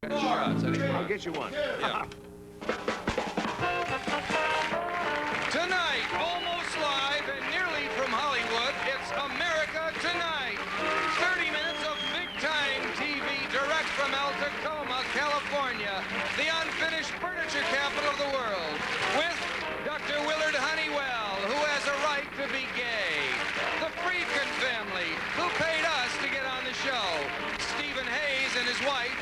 I'll get you one. Yeah. Tonight, almost live and nearly from Hollywood, it's America Tonight. 30 minutes of big-time TV direct from El Tacoma, California, the unfinished furniture capital of the world, with Dr. Willard Honeywell, who has a right to be gay. The Friedkin family, who paid us to get on the show. Stephen Hayes and his wife,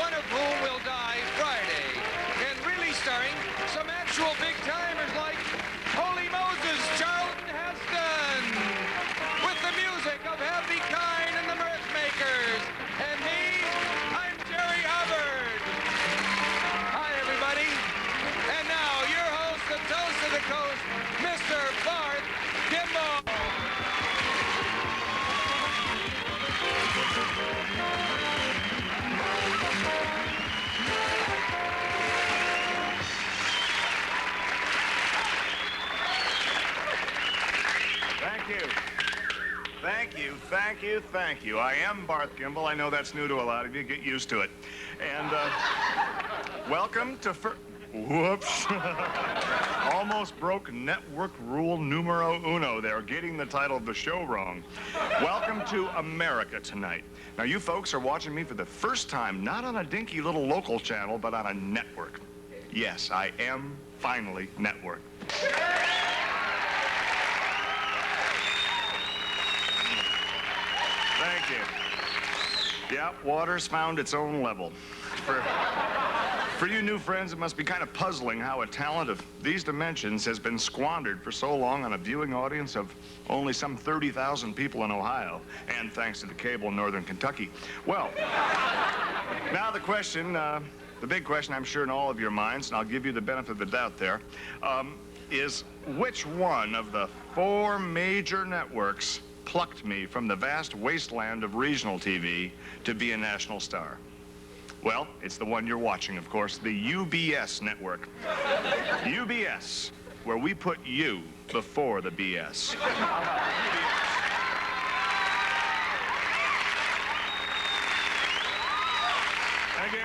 one of whom will die Friday. And really starring some actual big-timers like Holy Moses, Charlton Heston, with the music of Have Be Kind and the Mirthmakers. And me, I'm Jerry Hubbard. Hi, everybody. And now, your host, the toast of the coast, Mr. Barth Kimball. Thank you. I am Barth Kimball. I know that's new to a lot of you. Get used to it. And welcome to Whoops. Almost broke network rule numero uno there, getting the title of the show wrong. Welcome to America Tonight. Now, you folks are watching me for the first time, not on a dinky little local channel, but on a network. Yes, I am finally network. Thank you. Yep, water's found its own level. For you new friends, it must be kind of puzzling how a talent of these dimensions has been squandered for so long on a viewing audience of only some 30,000 people in Ohio, and thanks to the cable in northern Kentucky. Well, now the question, the big question I'm sure in all of your minds, and I'll give you the benefit of the doubt there, is which one of the 4 major networks plucked me from the vast wasteland of regional TV to be a national star? Well, it's the one you're watching, of course, the UBS network. UBS, where we put you before the BS. Thank you.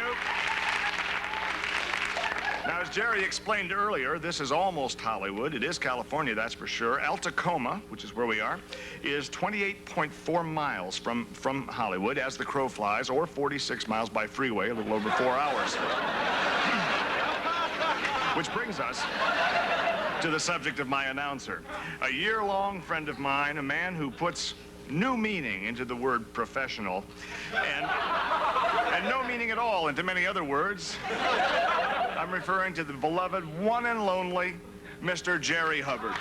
Now, as Jerry explained earlier, this is almost Hollywood. It is California, that's for sure. El Tacoma, which is where we are, is 28.4 miles from Hollywood as the crow flies, or 46 miles by freeway, a little over 4 hours. Which brings us to the subject of my announcer. A year-long friend of mine, a man who puts new meaning into the word professional, and no meaning at all into many other words. I'm referring to the beloved one and lonely Mr. Jerry Hubbard.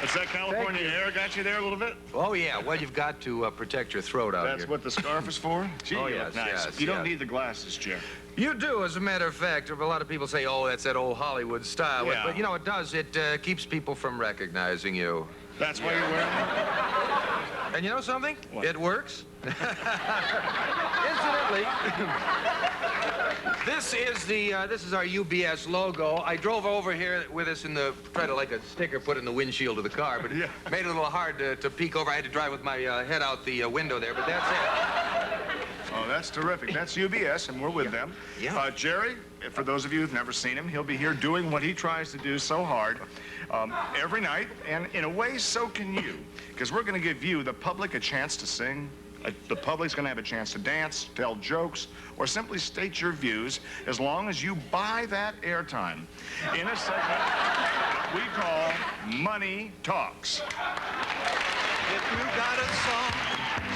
Has that California air got you there a little bit? Oh, yeah. Well, you've got to protect your throat out here. That's what the scarf is for? Gee, oh, you yes, look nice. yes, you don't need the glasses, Jerry. You do, as a matter of fact. A lot of people say, oh, that's that old Hollywood style. Yeah. But, you know, it does. It keeps people from recognizing you. That's why you're wearing it? And you know something? What? It works. Incidentally, this is our UBS logo. I drove over here with us in the, tried to like a sticker put in the windshield of the car, but it made it a little hard to peek over. I had to drive with my head out the window there, but that's it. Oh, that's terrific. That's UBS, and we're with them. Yeah. Jerry, for those of you who've never seen him, he'll be here doing what he tries to do so hard every night, and in a way, so can you, because we're going to give you, the public, a chance to sing. The public's going to have a chance to dance, tell jokes, or simply state your views as long as you buy that airtime in a segment we call Money Talks. If you got a song,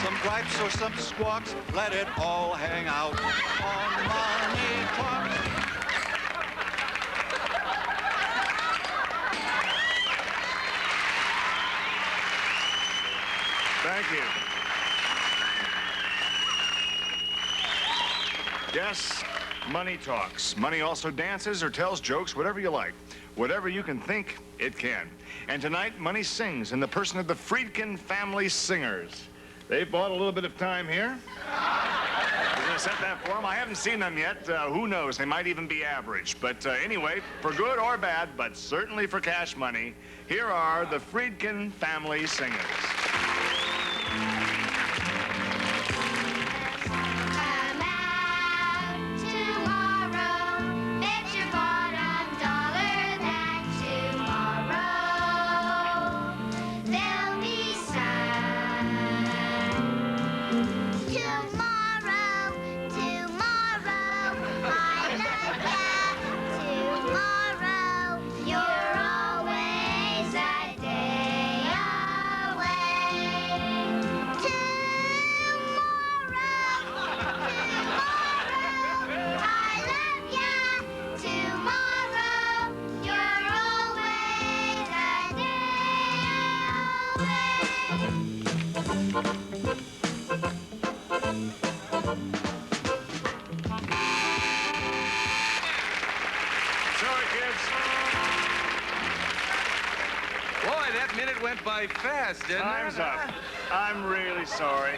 some gripes or some squawks, let it all hang out on Money Talks. Thank you. Yes, money talks. Money also dances or tells jokes, whatever you like. Whatever you can think, it can. And tonight, Money sings in the person of the Friedkin family singers. They've bought a little bit of time here. We're I sent that for them. I haven't seen them yet. Who knows? They might even be average. But anyway, for good or bad, but certainly for cash money, here are the Friedkin Family Singers. Went by fast, didn't it? Time's up. I'm really sorry.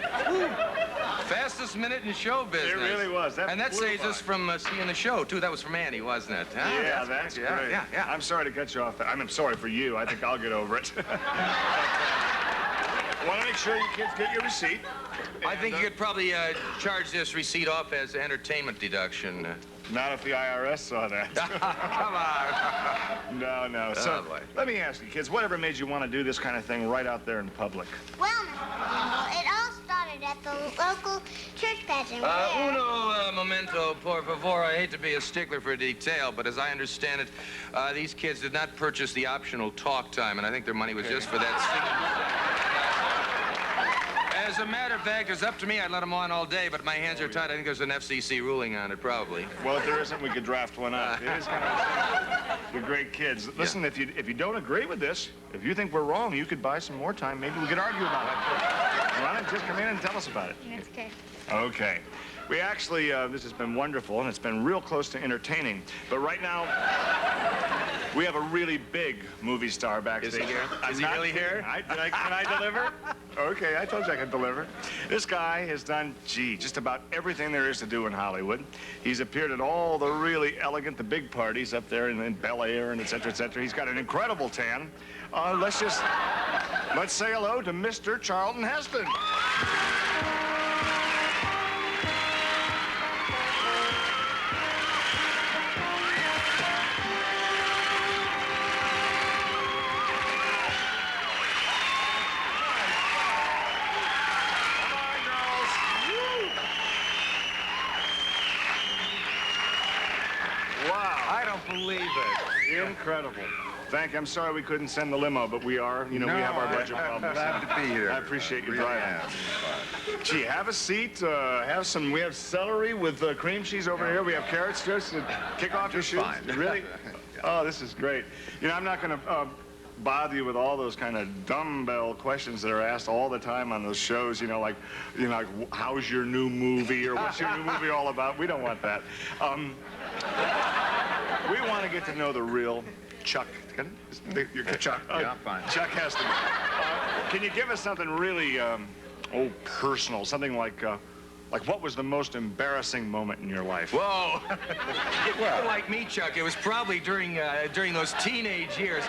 Fastest minute in show business. It really was. And that saves us from seeing the show, too. That was from Annie, wasn't it? Huh? Yeah, that's great. Yeah. I'm sorry to cut you off. I'm sorry for you. I think I'll get over it. Want to make sure you kids get your receipt. I think you could probably charge this receipt off as entertainment deduction. Not if the IRS saw that. Come on. No. So, let me ask you, kids, whatever made you want to do this kind of thing right out there in public? Well, it all started at the local church pageant. Uno momento, por favor. I hate to be a stickler for detail, but as I understand it, these kids did not purchase the optional talk time, and I think their money was just for that singing. As a matter of fact, it's up to me. I'd let them on all day, but my hands are tied. I think there's an FCC ruling on it, probably. Well, if there isn't, we could draft one up. It is kind of the great kids. Listen, if you don't agree with this, if you think we're wrong, you could buy some more time. Maybe we could argue about it. Why don't you just come in and tell us about it? That's okay. Okay. We actually, this has been wonderful, and it's been real close to entertaining. But right now, we have a really big movie star backstage. Is he here? Is he really here? Can I deliver? Okay, I told you I could deliver. This guy has done, just about everything there is to do in Hollywood. He's appeared at all the really elegant, the big parties up there in Bel Air and et cetera, et cetera. He's got an incredible tan. Let's say hello to Mr. Charlton Heston. Believe it. Incredible. I'm sorry we couldn't send the limo, but we are. We have our budget problems. Glad to be here. I appreciate you Really driving. Gee, have a seat. We have celery with cream cheese over here. We have carrots. Just kick off your shoes. Fine. Really? Oh, this is great. I'm not going to bother you with all those kind of dumbbell questions that are asked all the time on those shows. Like how's your new movie or what's your new movie all about? We don't want that. We want to get to know the real Chuck. Chuck, yeah, fine. Chuck Heston. Can you give us something really, personal? Something like what was the most embarrassing moment in your life? Whoa. If you're like me, Chuck, it was probably during those teenage years.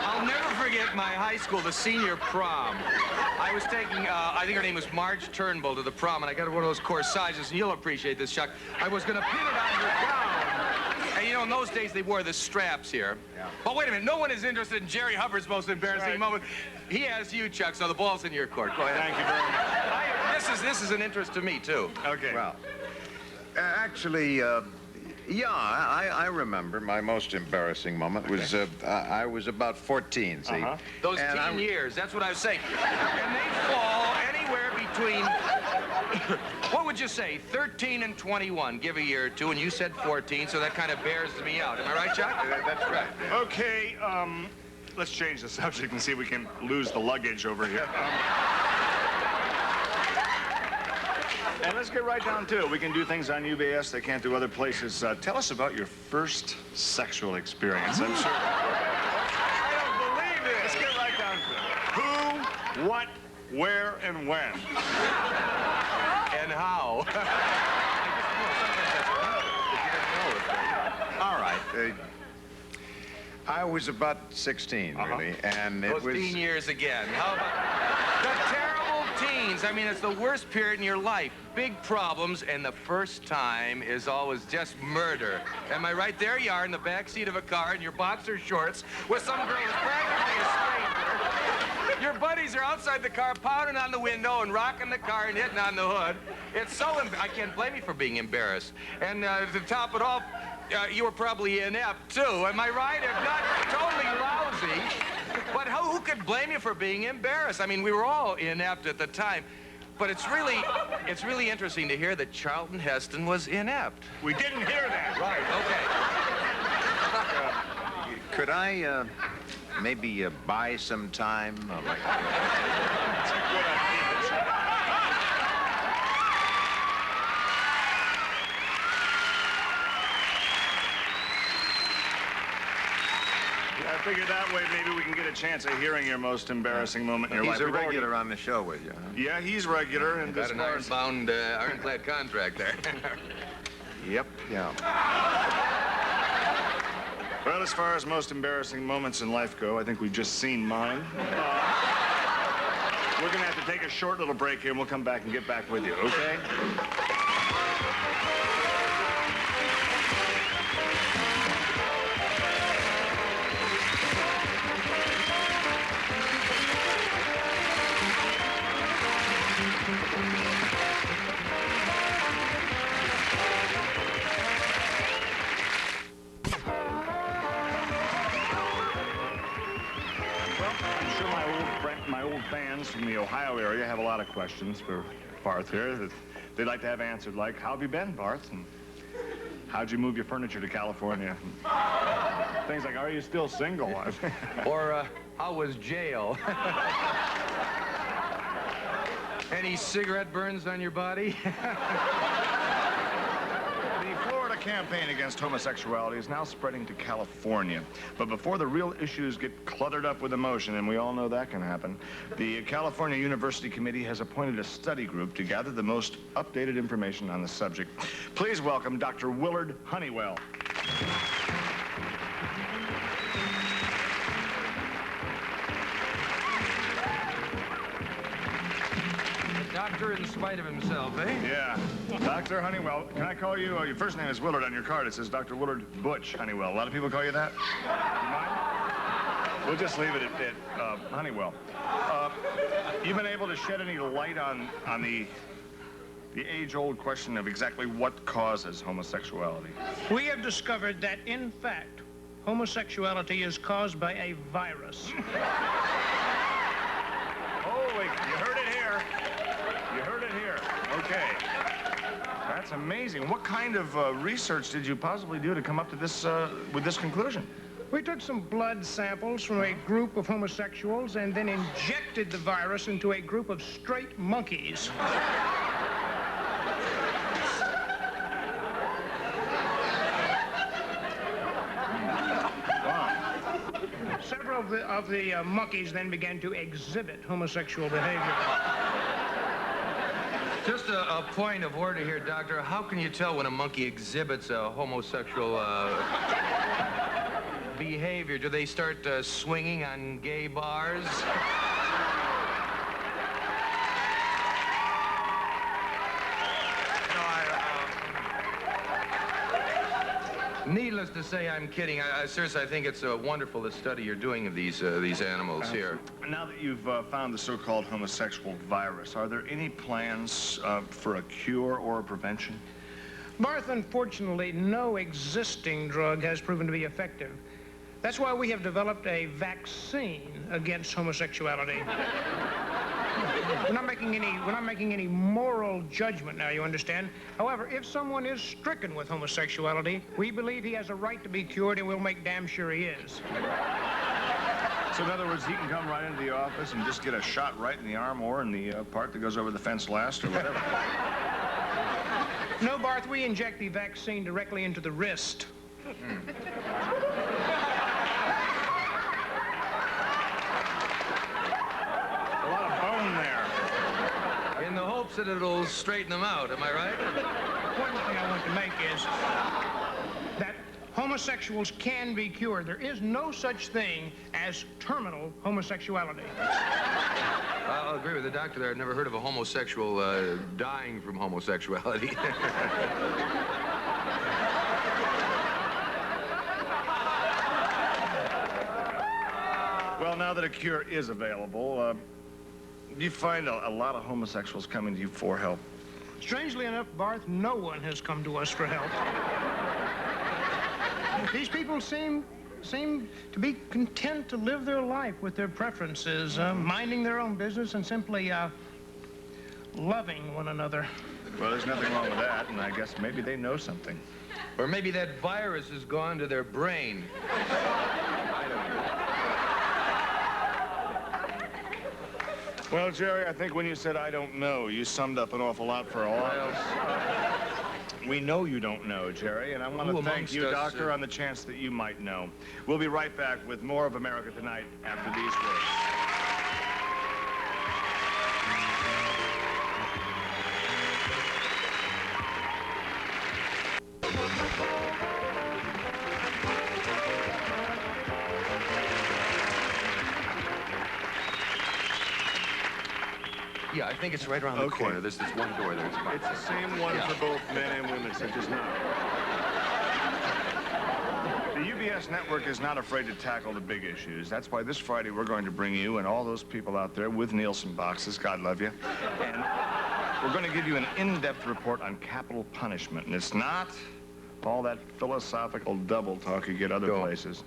I'll never forget my high school, the senior prom. I was taking, I think her name was Marge Turnbull, to the prom, and I got one of those corsages, and you'll appreciate this, Chuck. I was going to pin it on her gown. And, in those days, they wore the straps here. Yeah. But wait a minute, no one is interested in Jerry Hubbard's most embarrassing moment. He asked you, Chuck, so the ball's in your court. Go ahead. Thank you very much. This is an interest to me, too. Okay. Well, actually, I remember my most embarrassing moment was I was about 14, see? Those teen years, that's what I was saying. And they fall anywhere between, what would you say, 13 and 21, give a year or two, and you said 14, so that kind of bears me out. Am I right, Chuck? That's right. Yeah. Okay, let's change the subject and see if we can lose the luggage over here. And let's get right down to it. We can do things on UBS they can't do other places. Tell us about your first sexual experience. I'm sure. I don't believe it. Let's get right down to it. Who, what, where, and when? and how. All right. I was about 16, really, and it Those was... teen years again. How about the terrible teens? I mean, it's the worst period in your life. Big problems, and the first time is always just murder. Am I right? There you are in the back seat of a car in your boxer shorts with some girl who's practically a stranger. Your buddies are outside the car pounding on the window and rocking the car and hitting on the hood. It's so I can't blame you for being embarrassed. And to top it off, you were probably inept, too. Am I right? If not, totally lousy. But who could blame you for being embarrassed? I mean, we were all inept at the time. But it's really interesting to hear that Charlton Heston was inept. We didn't hear that. Right, okay. Could I, maybe buy some time? I figured that way maybe we can get a chance of hearing your most embarrassing moment in your life. He's a We've already- regular on the show with you, huh? Yeah, he's regular. And Got as an far as- ironclad contract there. Yep, yeah. Well, as far as most embarrassing moments in life go, I think we've just seen mine. We're going to have to take a short little break here, and we'll come back and get back with you, okay? I'm sure my old fans from the Ohio area have a lot of questions for Barth here that they'd like to have answered, like, how have you been, Barth? And how'd you move your furniture to California? Things like, are you still single? Or, how was jail? Any cigarette burns on your body? The Florida campaign against homosexuality is now spreading to California. But before the real issues get cluttered up with emotion, and we all know that can happen, the California University Committee has appointed a study group to gather the most updated information on the subject. Please welcome Dr. Willard Honeywell. Doctor in spite of himself, eh? Yeah. Dr. Honeywell, can I call you? Your first name is Willard on your card. It says Dr. Willard Butch Honeywell. A lot of people call you that. You mind? We'll just leave it at Honeywell. You been able to shed any light on the age-old question of exactly what causes homosexuality? We have discovered that, in fact, homosexuality is caused by a virus. Holy, you heard it here. You heard it here. Okay. That's amazing. What kind of research did you possibly do to come up to this, with this conclusion? We took some blood samples from a group of homosexuals and then injected the virus into a group of straight monkeys. Several of the monkeys then began to exhibit homosexual behavior. Just a point of order here, Doctor. How can you tell when a monkey exhibits a homosexual behavior? Do they start swinging on gay bars? Needless to say, I'm kidding. Seriously, I think it's wonderful, the study you're doing of these animals here. Now that you've found the so-called homosexual virus, are there any plans for a cure or a prevention? Barth, unfortunately, no existing drug has proven to be effective. That's why we have developed a vaccine against homosexuality. We're not making any moral judgment now, you understand? However, if someone is stricken with homosexuality, we believe he has a right to be cured, and we'll make damn sure he is. So in other words, he can come right into the office and just get a shot right in the arm or in the part that goes over the fence last or whatever. No, Barth, we inject the vaccine directly into the wrist. hopes that it'll straighten them out. Am I right? One thing I want to make is that homosexuals can be cured. There is no such thing as terminal homosexuality. I'll agree with the doctor there. I've never heard of a homosexual dying from homosexuality. Well, now that a cure is available, you find a lot of homosexuals coming to you for help. Strangely enough, Barth, no one has come to us for help. These people seem to be content to live their life with their preferences, minding their own business and simply loving one another. Well, there's nothing wrong with that, and I guess maybe they know something. Or maybe that virus has gone to their brain. Well, Jerry, I think when you said, "I don't know," you summed up an awful lot for all of us. We know you don't know, Jerry, and I want to thank you, Doctor, on the chance that you might know. We'll be right back with more of America Tonight after these words. Yeah, I think it's right around the corner. There's this one door there. It's the same one for both men and women, so just now. The UBS network is not afraid to tackle the big issues. That's why this Friday we're going to bring you and all those people out there with Nielsen boxes, God love you, and we're going to give you an in-depth report on capital punishment. And it's not all that philosophical double talk you get other places.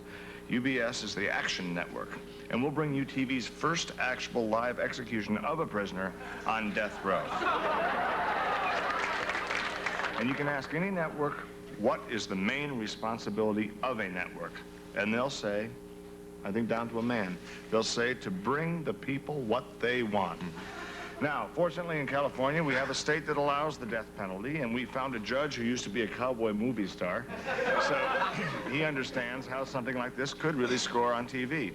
UBS is the action network, and we'll bring you TV's first actual live execution of a prisoner on death row. And you can ask any network, what is the main responsibility of a network? And they'll say, I think down to a man, they'll say to bring the people what they want. Now, fortunately in California, we have a state that allows the death penalty, and we found a judge who used to be a cowboy movie star. So he understands how something like this could really score on TV.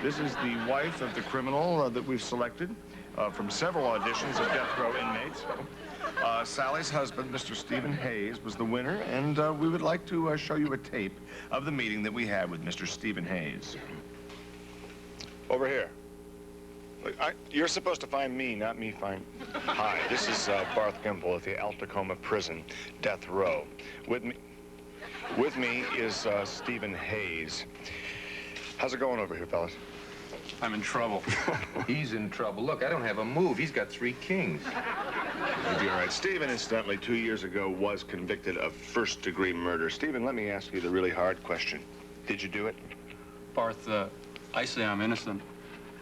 This is the wife of the criminal that we've selected from several auditions of death row inmates. Sally's husband, Mr. Stephen Hayes, was the winner, and we would like to show you a tape of the meeting that we had with Mr. Stephen Hayes. Over here. You're supposed to find me, not me find... Hi, this is Barth Gimble at the Al Tacoma Prison, death row. With me is Stephen Hayes. How's it going over here, fellas? I'm in trouble. He's in trouble. Look, I don't have a move. He's got 3 kings. You'll be all right. Stephen, incidentally, 2 years ago was convicted of first-degree murder. Stephen, let me ask you the really hard question. Did you do it? Barth, I say I'm innocent,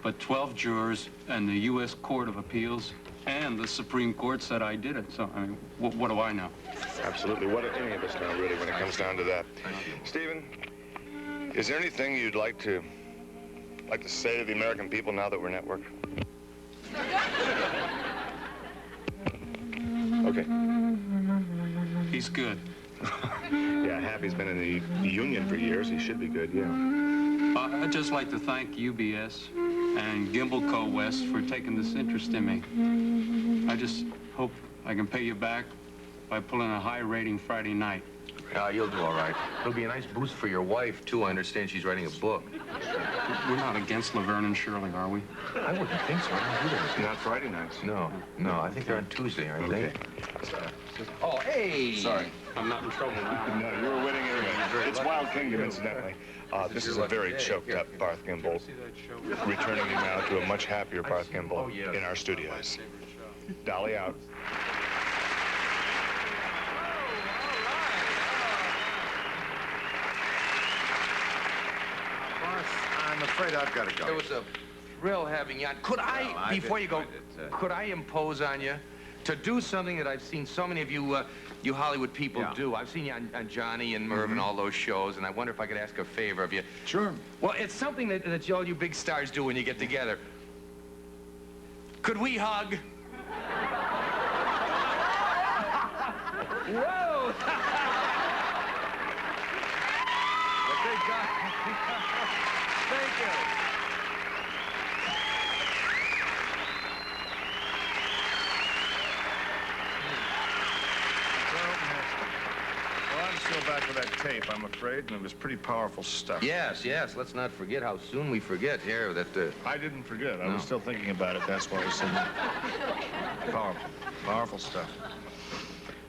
but 12 jurors and the U.S. Court of Appeals and the Supreme Court said I did it. So, I mean, what do I know? Absolutely. What do any of us know, really, when it comes down to that? Stephen, is there anything you'd like to say to the American people now that we're network? Okay. He's good. Yeah, Happy's been in the union for years. He should be good, yeah. I'd just like to thank UBS and Gimble Co. West for taking this interest in me. I just hope I can pay you back by pulling a high rating Friday night. You'll do all right. It'll be a nice boost for your wife, too. I understand she's writing a book. We're not against Laverne and Shirley, are we? I wouldn't think so. I don't do that. Not Friday nights. No. I think they're on Tuesday, aren't they? Oh, hey! Sorry. I'm not in trouble now. No, you were winning anyway. It's Wild Kingdom, incidentally. This is a very choked-up Barth Gimble, returning you now to a much happier Barth Gimble in our studios. Dolly out. I'm afraid I've got to go. It was a thrill having you on. Could I, before you go, could I impose on you to do something that I've seen so many of you you Hollywood people do? I've seen you on Johnny and Merv and all those shows, and I wonder if I could ask a favor of you. Sure. Well, it's something that all you big stars do when you get together. Could we hug? Whoa! The big guy. Thank you. go back to that tape, I'm afraid, and it was pretty powerful stuff. Yes, yes. Let's not forget how soon we forget here that... I didn't forget. I was still thinking about it. That's why I said powerful. Powerful stuff.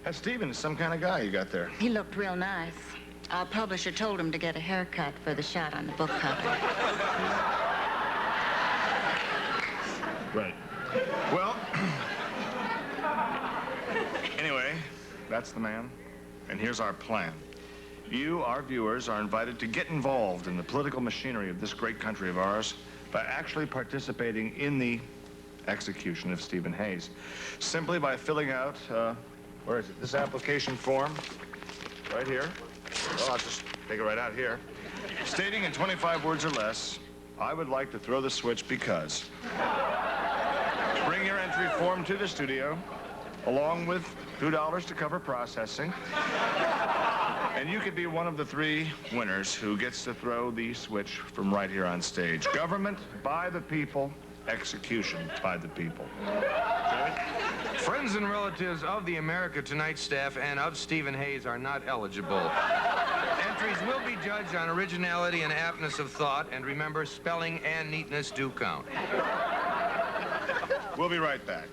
That Stephen is some kind of guy you got there. He looked real nice. Our publisher told him to get a haircut for the shot on the book cover. Right. Well, anyway, that's the man. And here's our plan. You, our viewers, are invited to get involved in the political machinery of this great country of ours by actually participating in the execution of Stephen Hayes. Simply by filling out, where is it? This application form, right here. Well, I'll just take it right out here. Stating in 25 words or less, I would like to throw the switch because. Bring your entry form to the studio, along with $2 to cover processing. And you could be one of the 3 winners who gets to throw the switch from right here on stage. Government by the people, execution by the people. Okay? Friends and relatives of the America Tonight staff and of Stephen Hayes are not eligible. Entries will be judged on originality and aptness of thought, and remember, spelling and neatness do count. We'll be right back.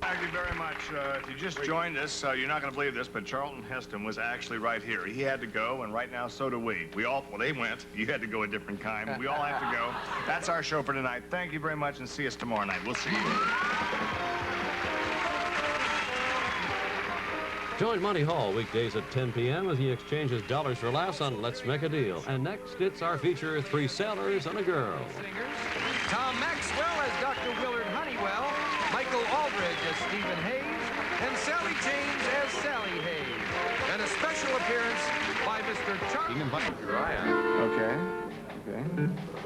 Thank you very much. If you just joined us, you're not going to believe this, but Charlton Heston was actually right here. He had to go, and right now, so do we. Well, they went. You had to go a different time. We all have to go. That's our show for tonight. Thank you very much, and see us tomorrow night. We'll see you. Join Monty Hall weekdays at 10 p.m. as he exchanges dollars for laughs on Let's Make a Deal. And next, it's our feature, 3 Sailors and a Girl. Singers, Tom Maxwell as Dr. Willard Honeywell, Michael Aldridge as Stephen Hayes, and Sally James as Sally Hayes. And a special appearance by Mr. Charlton. Okay. Okay.